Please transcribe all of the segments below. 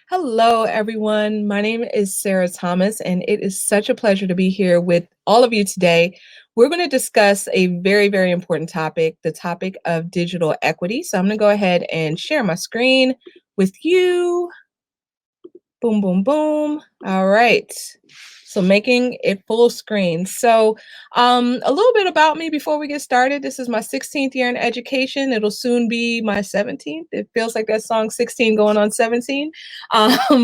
Hello, everyone. My name is Sarah Thomas, and it is such a pleasure to be here with all of you today. We're going to discuss a very, very important topic, the topic of digital equity. So I'm going to go ahead and share my screen with you. Boom, boom, boom. All right. So making it full screen. So a little bit about me before we get started. This is my 16th year in education. It'll soon be my 17th. It feels like that song 16 going on 17.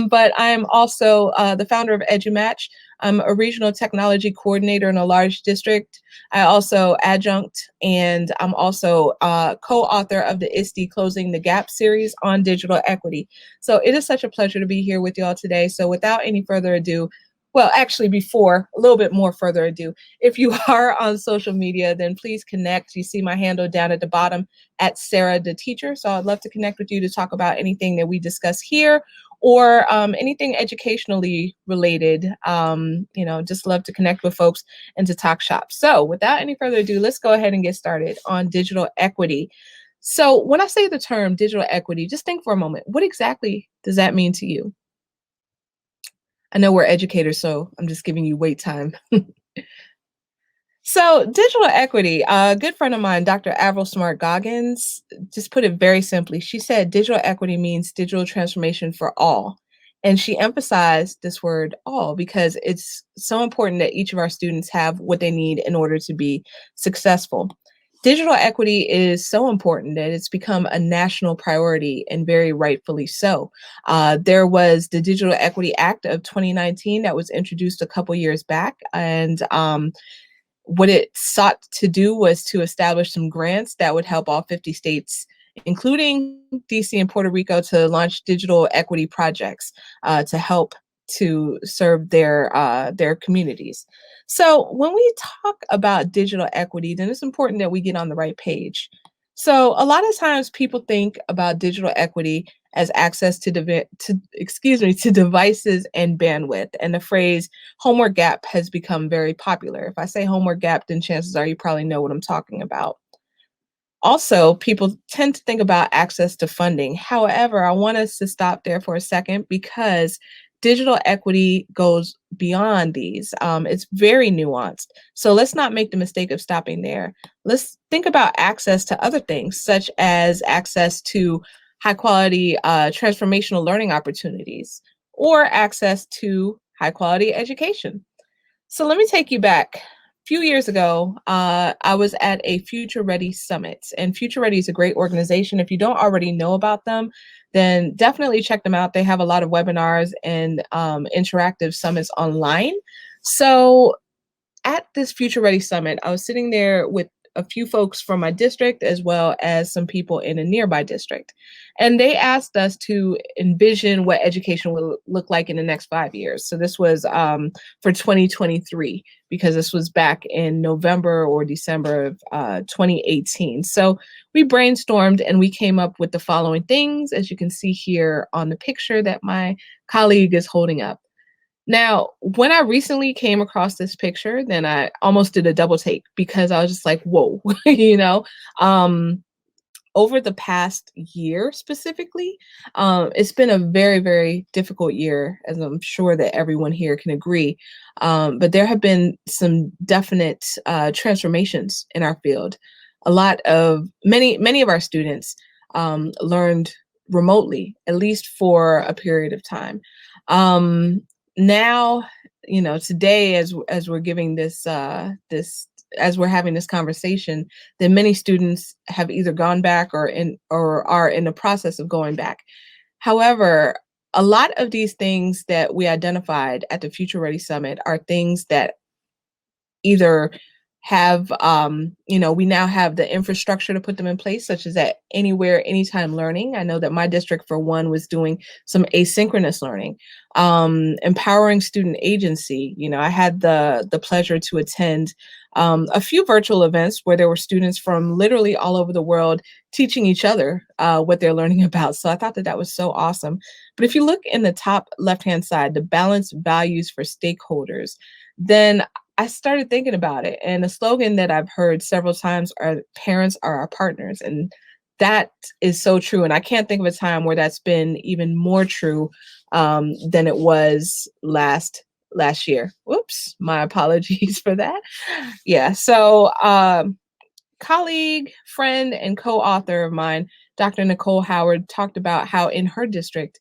But I'm also the founder of EduMatch. I'm a regional technology coordinator in a large district. I also adjunct, and I'm also co-author of the Ph.D. Closing the Gap series on digital equity. So it is such a pleasure to be here with y'all today. So without any further ado, well, actually, before a little bit more further ado, if you are on social media, then please connect. You see my handle down at the bottom at Sarah the Teacher. So I'd love to connect with you to talk about anything that we discuss here or anything educationally related. Just love to connect with folks and to talk shop. So without any further ado, let's go ahead and get started on digital equity. So when I say the term digital equity, just think for a moment, what exactly does that mean to you? I know we're educators, so I'm just giving you wait time. So digital equity, a good friend of mine, Dr. Avril Smart Goggins, just put it very simply. She said digital equity means digital transformation for all. And she emphasized this word all because it's so important that each of our students have what they need in order to be successful. Digital equity is so important that it's become a national priority and very rightfully so. There was the Digital Equity Act of 2019 that was introduced a couple years back, and what it sought to do was to establish some grants that would help all 50 states, including DC and Puerto Rico, to launch digital equity projects to help to serve their communities. So when we talk about digital equity, then it's important that we get on the right page. So a lot of times people think about digital equity as access to, to devices and bandwidth. And the phrase homework gap has become very popular. If I say homework gap, then chances are you probably know what I'm talking about. Also, people tend to think about access to funding. However, I want us to stop there for a second because digital equity goes beyond these. It's very nuanced. So let's not make the mistake of stopping there. Let's think about access to other things, such as access to high quality transformational learning opportunities or access to high quality education. So let me take you back. A few years ago, I was at a Future Ready Summit, and Future Ready is a great organization. If you don't already know about them, then definitely check them out. They have a lot of webinars and interactive summits online. So at this Future Ready Summit, I was sitting there with a few folks from my district as well as some people in a nearby district. And they asked us to envision what education will look like in the next 5 years. So this was for 2023, because this was back in November or December of 2018. So we brainstormed and we came up with the following things, as you can see here on the picture that my colleague is holding up. Now, when I recently came across this picture, then I almost did a double take because I was just like, whoa, you know, um, over the past year specifically, it's been a very, very difficult year, as I'm sure that everyone here can agree. But there have been some definite transformations in our field. Many of our students learned remotely, at least for a period of time. Now, today, as we're giving this as we're having this conversation, then many students have either gone back or are in the process of going back. However, a lot of these things that we identified at the Future Ready Summit are things that either have we now have the infrastructure to put them in place, such as that anywhere anytime learning. I know that my district, for one, was doing some asynchronous learning, empowering student agency. I had the pleasure to attend a few virtual events where there were students from literally all over the world teaching each other what they're learning about. So I thought that was so awesome. But if you look in the top left hand side, the balanced values for stakeholders, then I started thinking about it. And a slogan that I've heard several times are parents are our partners. And that is so true. And I can't think of a time where that's been even more true than it was last year. Whoops, my apologies for that. Yeah, so colleague, friend, and co-author of mine, Dr. Nicole Howard, talked about how in her district,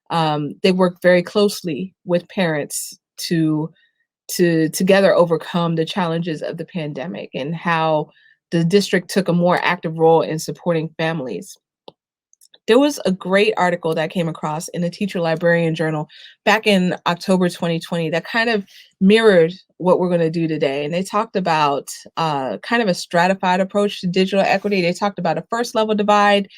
they work very closely with parents to together overcome the challenges of the pandemic, and how the district took a more active role in supporting families. There was a great article that I came across in the Teacher Librarian Journal back in October 2020 that kind of mirrored what we're going to do today. And they talked about kind of a stratified approach to digital equity. They talked about a first level divide,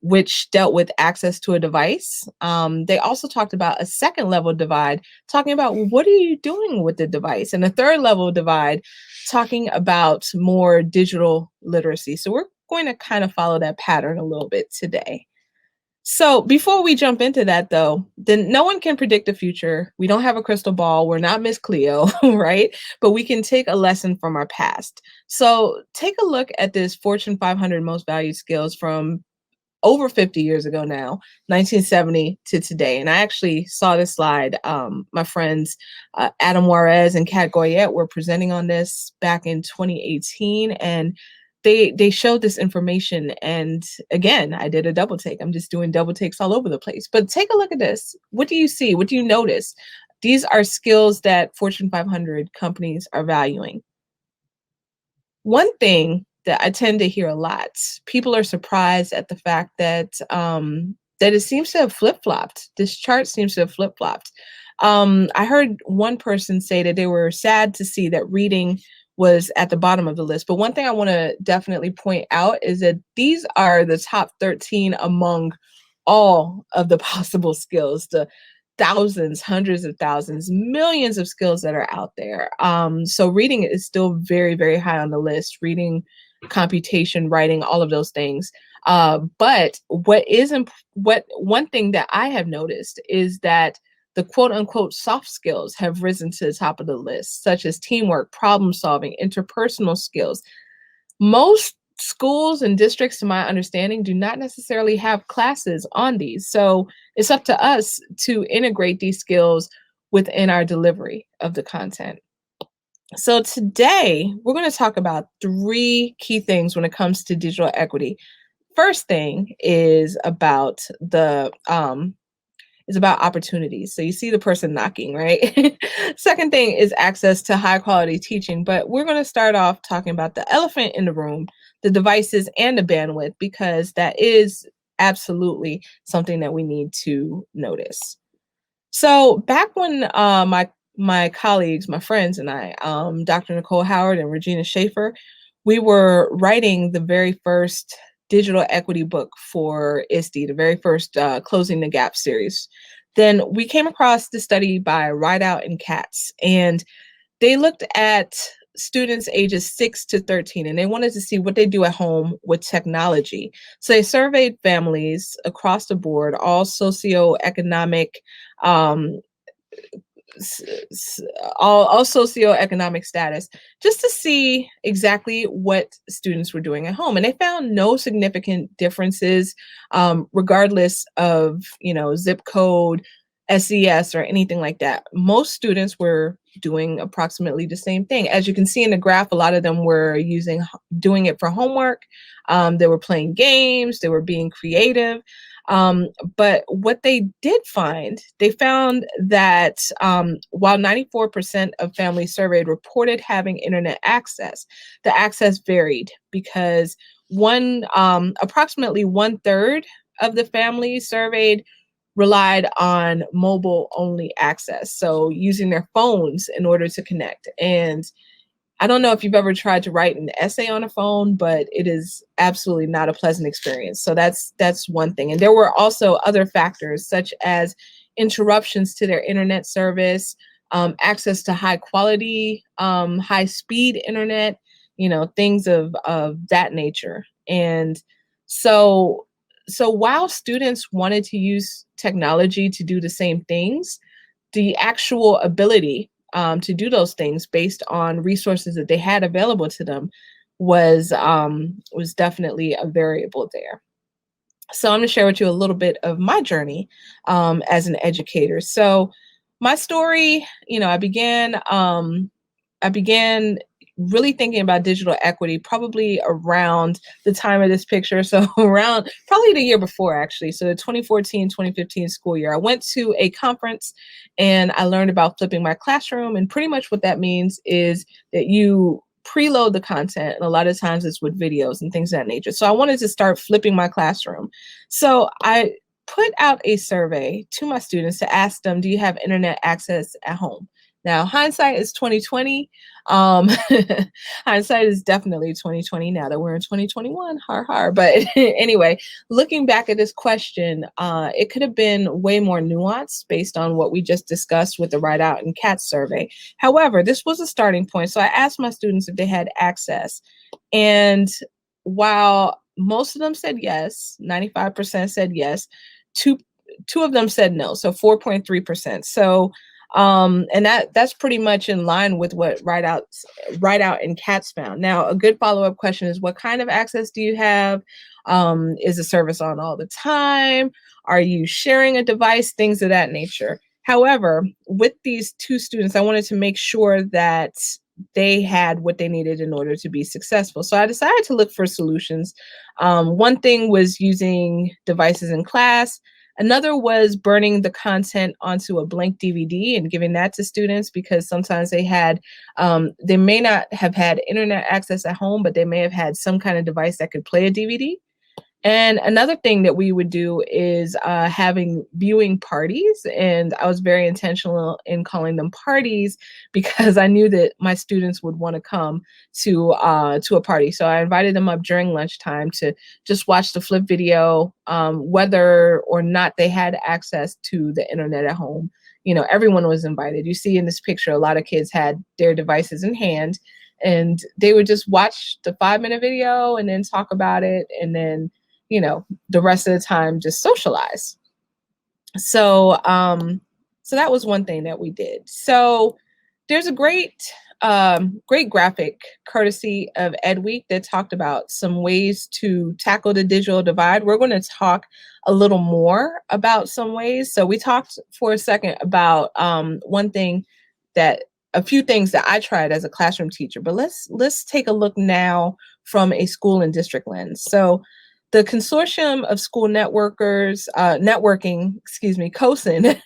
which dealt with access to a device. They also talked about a second level divide, talking about what are you doing with the device, and a third level divide, talking about more digital literacy. So we're going to kind of follow that pattern a little bit today. So before we jump into that, though, then no one can predict the future. We don't have a crystal ball. We're not Miss Cleo, right? But we can take a lesson from our past. So take a look at this Fortune 500 most valued skills from over 50 years ago now, 1970 to today. And I actually saw this slide. My friends Adam Juarez and Kat Goyette were presenting on this back in 2018, and they showed this information. And again, I did a double take. I'm just doing double takes all over the place. But take a look at this. What do you see? What do you notice? These are skills that Fortune 500 companies are valuing. One thing that I tend to hear a lot, people are surprised at the fact that that it seems to have flip-flopped. This chart seems to have flip-flopped. I heard one person say that they were sad to see that reading was at the bottom of the list. But one thing I want to definitely point out is that these are the top 13 among all of the possible skills, the thousands, hundreds of thousands, millions of skills that are out there. So reading is still very, very high on the list. Reading, computation, writing, all of those things. But what one thing that I have noticed is that the quote unquote soft skills have risen to the top of the list, such as teamwork, problem solving, interpersonal skills. Most schools and districts, to my understanding, do not necessarily have classes on these. So it's up to us to integrate these skills within our delivery of the content. So today we're going to talk about three key things when it comes to digital equity. First thing is about opportunities. So you see the person knocking, right? Second thing is access to high quality teaching. But we're going to start off talking about the elephant in the room, the devices and the bandwidth, because that is absolutely something that we need to notice. So back when my colleagues, my friends and I, Dr. Nicole Howard and Regina Schaefer, we were writing the very first digital equity book for ISD, the very first Closing the Gap series. Then we came across the study by Rideout and Katz, and they looked at students ages 6 to 13, and they wanted to see what they do at home with technology. So they surveyed families across the board, all socioeconomic um, all socioeconomic status, just to see exactly what students were doing at home. And they found no significant differences, regardless of, zip code, SES, or anything like that. Most students were doing approximately the same thing. As you can see in the graph, a lot of them were doing it for homework. They were playing games. They were being creative. But what they did find, they found that while 94% of families surveyed reported having internet access, the access varied because approximately 1/3 of the families surveyed relied on mobile only access, so using their phones in order to connect. And I don't know if you've ever tried to write an essay on a phone, but it is absolutely not a pleasant experience. So that's one thing. And there were also other factors such as interruptions to their internet service, access to high quality, high speed internet, things of that nature. And so while students wanted to use technology to do the same things, the actual ability to do those things based on resources that they had available to them was definitely a variable there. So I'm going to share with you a little bit of my journey as an educator. So my story, I began really thinking about digital equity probably around the time of this picture. So around probably the year before, actually. So the 2014-2015 school year, I went to a conference and I learned about flipping my classroom. And pretty much what that means is that you preload the content, and a lot of times it's with videos and things of that nature. So I wanted to start flipping my classroom. So I put out a survey to my students to ask them, do you have internet access at home? Now, hindsight is 2020. Um, hindsight is definitely 2020 now that we're in 2021. Har har. But anyway, looking back at this question, it could have been way more nuanced based on what we just discussed with the Write Out and CAT survey. However, this was a starting point. So I asked my students if they had access. And while most of them said yes, 95% said yes, two two of them said no, so 4.3%. So and that's pretty much in line with what Write Out and Cats found. Now, a good follow-up question is, what kind of access do you have? Is the service on all the time? Are you sharing a device? Things of that nature. However, with these two students, I wanted to make sure that they had what they needed in order to be successful. So I decided to look for solutions. One thing was using devices in class. Another was burning the content onto a blank DVD and giving that to students, because sometimes they may not have had internet access at home, but they may have had some kind of device that could play a DVD. And another thing that we would do is having viewing parties. And I was very intentional in calling them parties because I knew that my students would want to come to a party. So I invited them up during lunchtime to just watch the flip video, whether or not they had access to the internet at home. Everyone was invited. You see in this picture, a lot of kids had their devices in hand, and they would just watch the 5-minute video and then talk about it, and then the rest of the time just socialize. So that was one thing that we did. So there's a great graphic courtesy of Ed Week that talked about some ways to tackle the digital divide. We're going to talk a little more about some ways. So we talked for a second about a few things that I tried as a classroom teacher, but let's take a look now from a school and district lens. So the Consortium of School COSIN,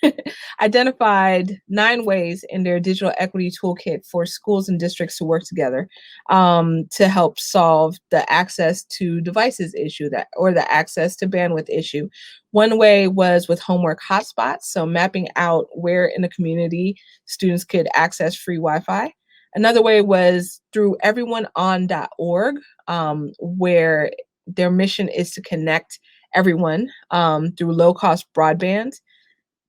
identified 9 ways in their digital equity toolkit for schools and districts to work together to help solve the access to devices issue or the access to bandwidth issue. One way was with homework hotspots, so mapping out where in the community students could access free Wi-Fi. Another way was through everyoneon.org, where their mission is to connect everyone through low-cost broadband.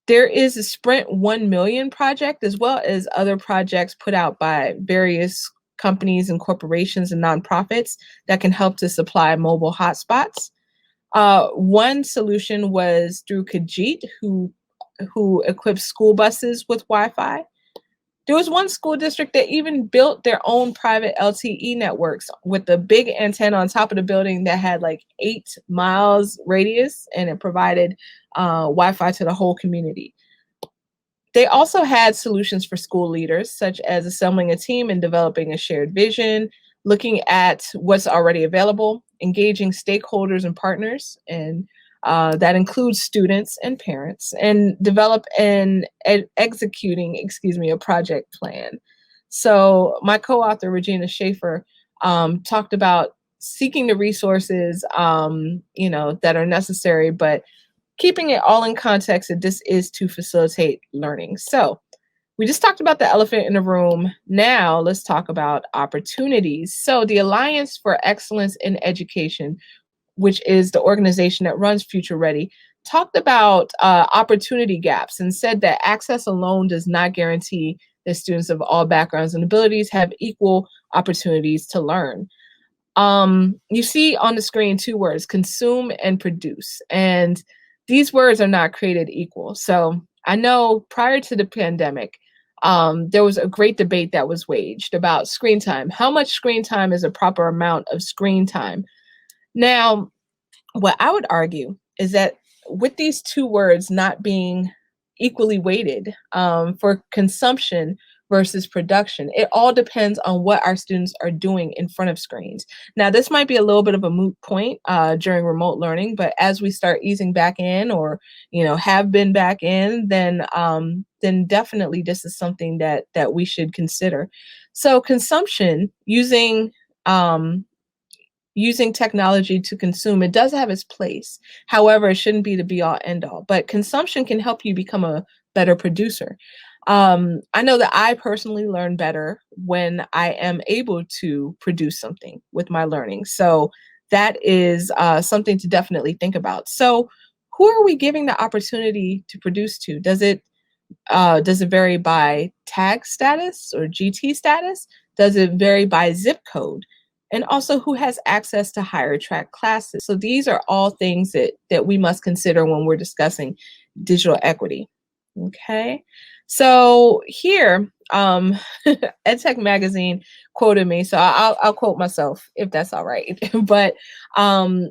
There is a Sprint 1 Million project, as well as other projects put out by various companies and corporations and nonprofits that can help to supply mobile hotspots. One solution was through Kajit, who equips school buses with Wi-Fi. There was one school district that even built their own private LTE networks with a big antenna on top of the building that had like 8 miles radius, and it provided Wi-Fi to the whole community. They also had solutions for school leaders, such as assembling a team and developing a shared vision, looking at what's already available, engaging stakeholders and partners, and that includes students and parents, and executing a project plan. So my co-author, Regina Schaefer, talked about seeking the resources, that are necessary, but keeping it all in context that this is to facilitate learning. So we just talked about the elephant in the room. Now let's talk about opportunities. So the Alliance for Excellence in Education, which is the organization that runs Future Ready, talked about opportunity gaps and said that access alone does not guarantee that students of all backgrounds and abilities have equal opportunities to learn. You see on the screen 2 words, consume and produce, and these words are not created equal. So I know prior to the pandemic, there was a great debate that was waged about screen time. How much screen time is a proper amount of screen time? Now, what I would argue is that with these two words not being equally weighted for consumption versus production, it all depends on what our students are doing in front of screens. Now, this might be a little bit of a moot point during remote learning, but as we start easing back in, or have been back in, then definitely this is something that we should consider. So, consumption um, using technology to consume, it does have its place. However, it shouldn't be the be all end all. But consumption can help you become a better producer. I know that I personally learn better when I am able to produce something with my learning. So that is something to definitely think about. So, who are we giving the opportunity to produce to? Does it vary by tag status or GT status? Does it vary by zip code? And also, who has access to higher track classes? So these are all things that we must consider when we're discussing digital equity. Okay. So here, EdTech Magazine quoted me, so I'll quote myself if that's all right. But um,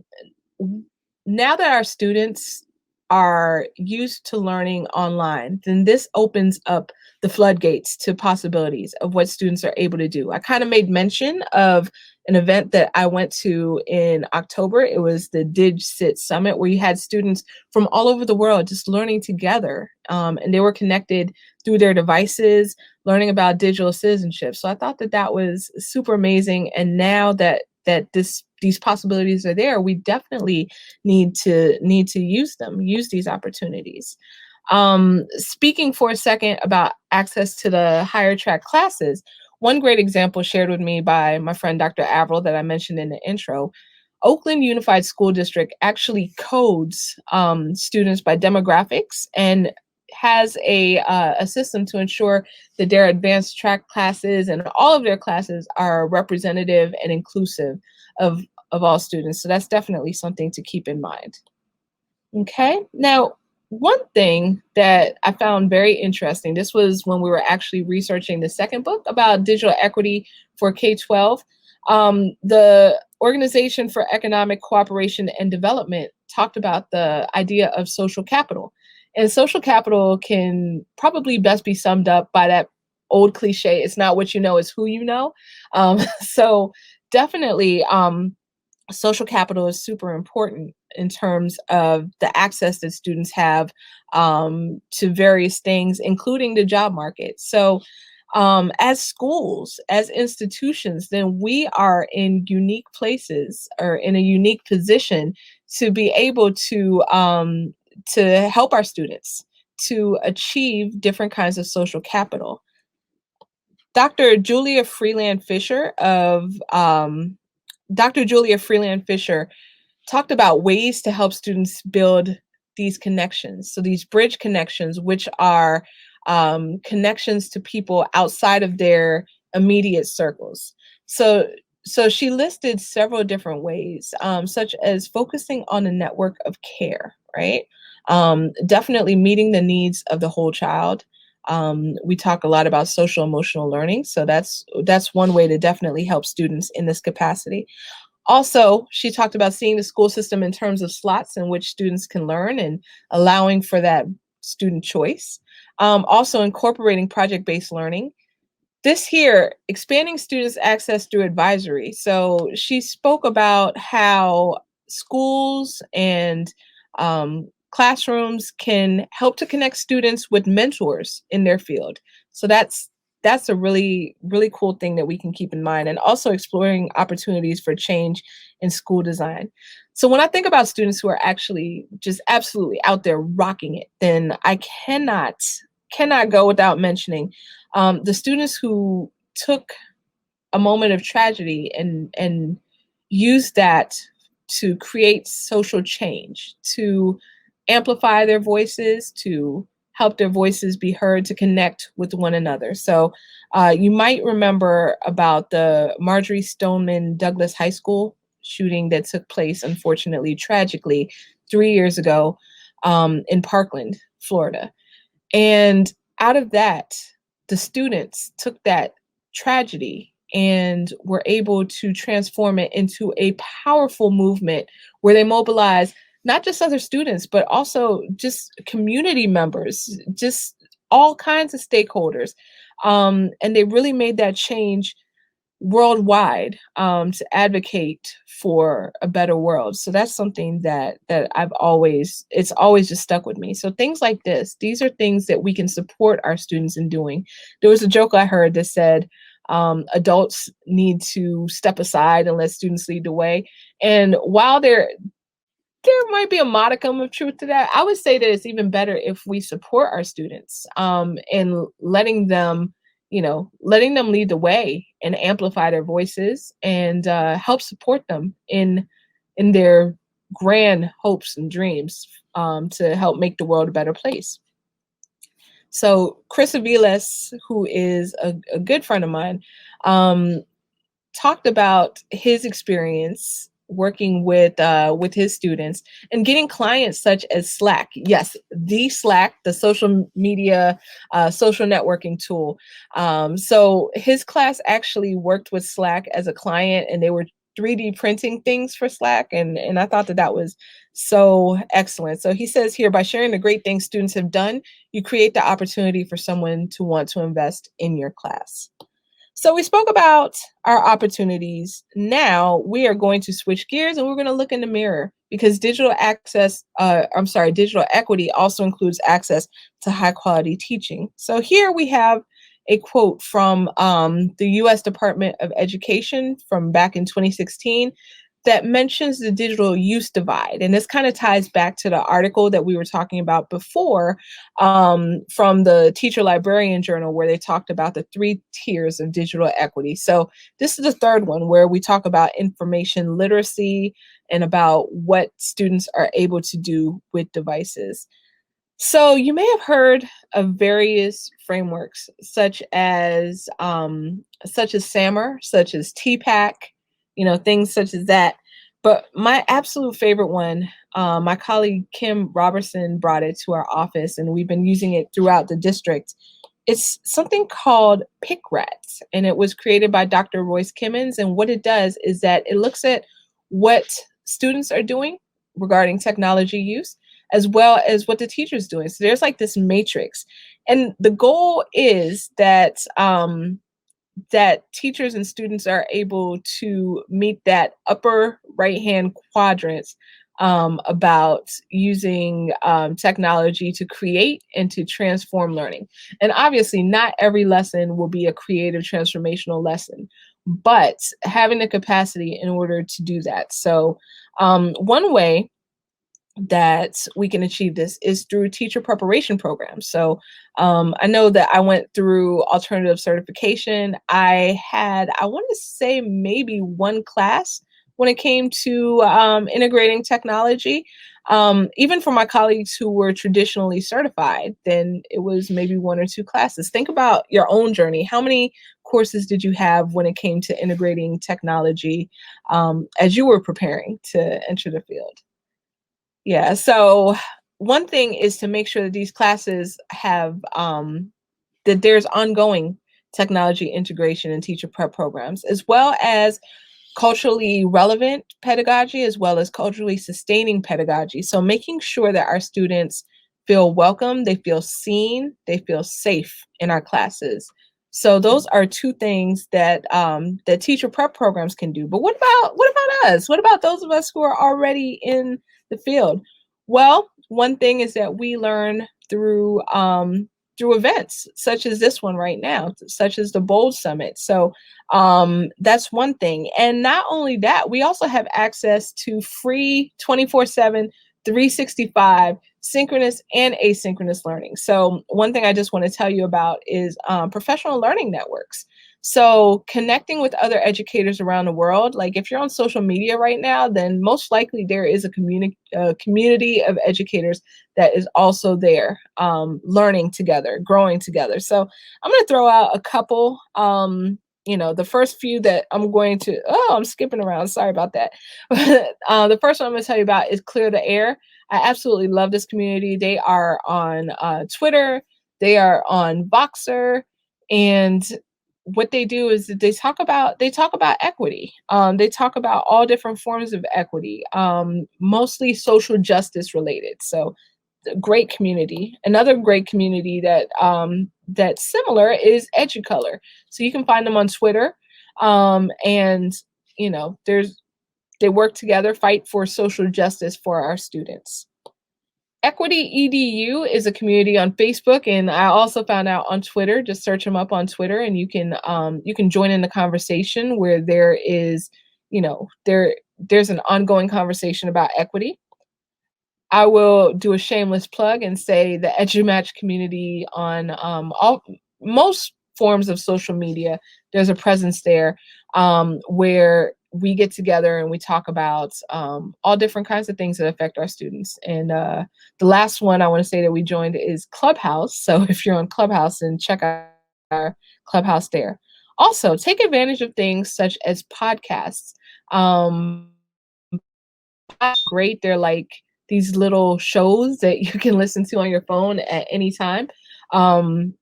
now that our students are used to learning online, then this opens up the floodgates to possibilities of what students are able to do. I kind of made mention of an event that I went to in October. It was the DigCit Summit, where you had students from all over the world just learning together, and they were connected through their devices, learning about digital citizenship. So I thought that was super amazing. And now that these possibilities are there, we definitely need to use these opportunities. Speaking for a second about access to the higher track classes, one great example shared with me by my friend Dr. Averill that I mentioned in the intro. Oakland Unified School District actually codes students by demographics and has a system to ensure that their advanced track classes and all of their classes are representative and inclusive of all students. So that's definitely something to keep in mind. Okay. Now, one thing that I found very interesting, this was when we were actually researching the second book about digital equity for K-12. The Organization for Economic Cooperation and Development talked about the idea of social capital. And social capital can probably best be summed up by that old cliche, it's not what you know, it's who you know. So definitely, social capital is super important in terms of the access that students have to various things, including the job market. So, as schools, as institutions, then we are in unique places or in a unique position to be able to help our students to achieve different kinds of social capital. Dr. Julia Freeland Fisher of Dr. Julia Freeland Fisher talked about ways to help students build these connections. So these bridge connections, which are connections to people outside of their immediate circles. So she listed several different ways, such as focusing on a network of care, right? Definitely meeting the needs of the whole child. We talk a lot about social emotional learning, so that's one way to definitely help students in this capacity. Also, she talked about seeing the school system in terms of slots in which students can learn and allowing for that student choice. Also, incorporating project-based learning. This here, expanding students' access through advisory. So she spoke about how schools and classrooms can help to connect students with mentors in their field. So that's a really, really cool thing that we can keep in mind, and also exploring opportunities for change in school design. So when I think about students who are actually just absolutely out there rocking it, then I cannot go without mentioning the students who took a moment of tragedy and used that to create social change, to amplify their voices, to help their voices be heard, to connect with one another. So you might remember about the Marjorie Stoneman Douglas High School shooting that took place, unfortunately, tragically, 3 years ago in Parkland, Florida. And out of that, the students took that tragedy and were able to transform it into a powerful movement where they mobilized not just other students, but also just community members, just all kinds of stakeholders. And they really made that change worldwide, to advocate for a better world. So that's something that it's always just stuck with me. So things like this, these are things that we can support our students in doing. There was a joke I heard that said, adults need to step aside and let students lead the way. And while there might be a modicum of truth to that, I would say that it's even better if we support our students, and letting them lead the way and amplify their voices, and help support them in their grand hopes and dreams, to help make the world a better place. So Chris Aviles, who is a good friend of mine, um, talked about his experience working with his students and getting clients such as Slack. Yes, the Slack, the social media, social networking tool. So his class actually worked with Slack as a client, and they were 3D printing things for Slack, and I thought that that was so excellent. So he says here, by sharing the great things students have done, you create the opportunity for someone to want to invest in your class. So we spoke about our opportunities. Now we are going to switch gears and we're going to look in the mirror, because digital equity also includes access to high quality teaching. So here we have a quote from the US Department of Education from back in 2016 that mentions the digital use divide. And this kind of ties back to the article that we were talking about before, from the Teacher Librarian Journal, where they talked about the 3 tiers of digital equity. So this is the third one, where we talk about information literacy and about what students are able to do with devices. So you may have heard of various frameworks such as SAMR, such as TPAC, things such as that. But my absolute favorite one, my colleague Kim Robertson brought it to our office, and we've been using it throughout the district. It's something called PICRAT, and it was created by Dr. Royce Kimmons. And what it does is that it looks at what students are doing regarding technology use, as well as what the teacher's doing. So there's like this matrix. And the goal is that teachers and students are able to meet that upper right-hand quadrant, about using technology to create and to transform learning. And obviously, not every lesson will be a creative transformational lesson, but having the capacity in order to do that. So one way that we can achieve this is through teacher preparation programs. So I know that I went through alternative certification. I want to say maybe one class when it came to integrating technology. Even for my colleagues who were traditionally certified, then it was maybe 1 or 2 classes. Think about your own journey. How many courses did you have when it came to integrating technology, as you were preparing to enter the field? Yeah, so one thing is to make sure that these classes have that there's ongoing technology integration in teacher prep programs, as well as culturally relevant pedagogy, as well as culturally sustaining pedagogy. So making sure that our students feel welcome, they feel seen, they feel safe in our classes. So those are 2 things that that teacher prep programs can do. But what about us? What about those of us who are already in the field? Well, one thing is that we learn through events such as this one right now, such as the Bold Summit. So that's one thing. And not only that, we also have access to free 24/7, 365 synchronous and asynchronous learning. So one thing I just want to tell you about is professional learning networks. So connecting with other educators around the world, like if you're on social media right now, then most likely there is a community of educators that is also there, learning together, growing together. So I'm going to throw out a couple. The first few that I'm skipping around. Sorry about that. The first one I'm going to tell you about is Clear the Air. I absolutely love this community. They are on Twitter, they are on Voxer, and what they do is that they talk about equity. They talk about all different forms of equity, mostly social justice related. So great community. Another great community that's similar is Educolor. So you can find them on Twitter, and there's they work together, fight for social justice for our students. Equity EDU is a community on Facebook, and I also found out on Twitter. Just search them up on Twitter, and you can join in the conversation where there is, there's an ongoing conversation about equity. I will do a shameless plug and say the EduMatch community on all most forms of social media. There's a presence there where we get together and we talk about all different kinds of things that affect our students. And the last one I want to say that we joined is Clubhouse. So if you're on Clubhouse, then check out our Clubhouse there. Also, take advantage of things such as podcasts. Um, Great. They're like these little shows that you can listen to on your phone at any time. Um,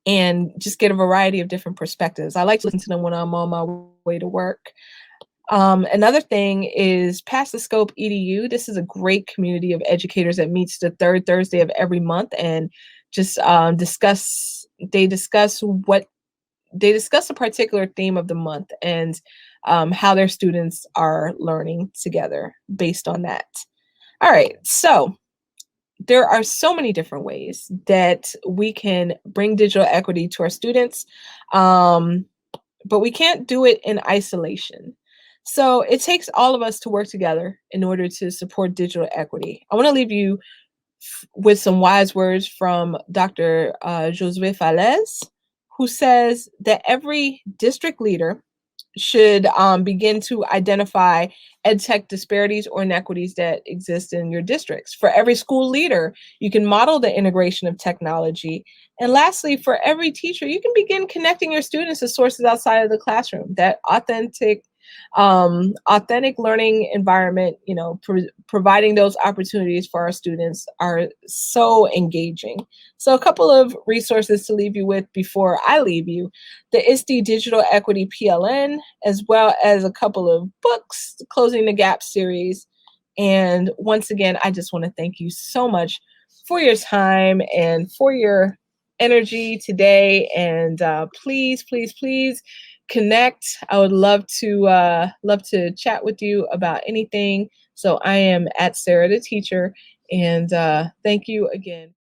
and just get a variety of different perspectives. I like to listen to them when I'm on my way to work. Another thing is Pass the Scope EDU. This is a great community of educators that meets the third Thursday of every month and just they discuss a particular theme of the month and how their students are learning together based on that. All right, so there are so many different ways that we can bring digital equity to our students, but we can't do it in isolation. So it takes all of us to work together in order to support digital equity. I want to leave you with some wise words from Dr. Josue Falez, who says that every district leader should begin to identify ed tech disparities or inequities that exist in your districts. For every school leader, you can model the integration of technology. And lastly, for every teacher, you can begin connecting your students to sources outside of the classroom. That authentic learning environment, providing those opportunities for our students are so engaging. So a couple of resources to leave you with before I leave you: the ISTE Digital Equity PLN, as well as a couple of books, the Closing the Gap series. And once again, I just want to thank you so much for your time and for your energy today. And please, please, please connect. I would love to chat with you about anything. So I am at Sarah the Teacher, and thank you again.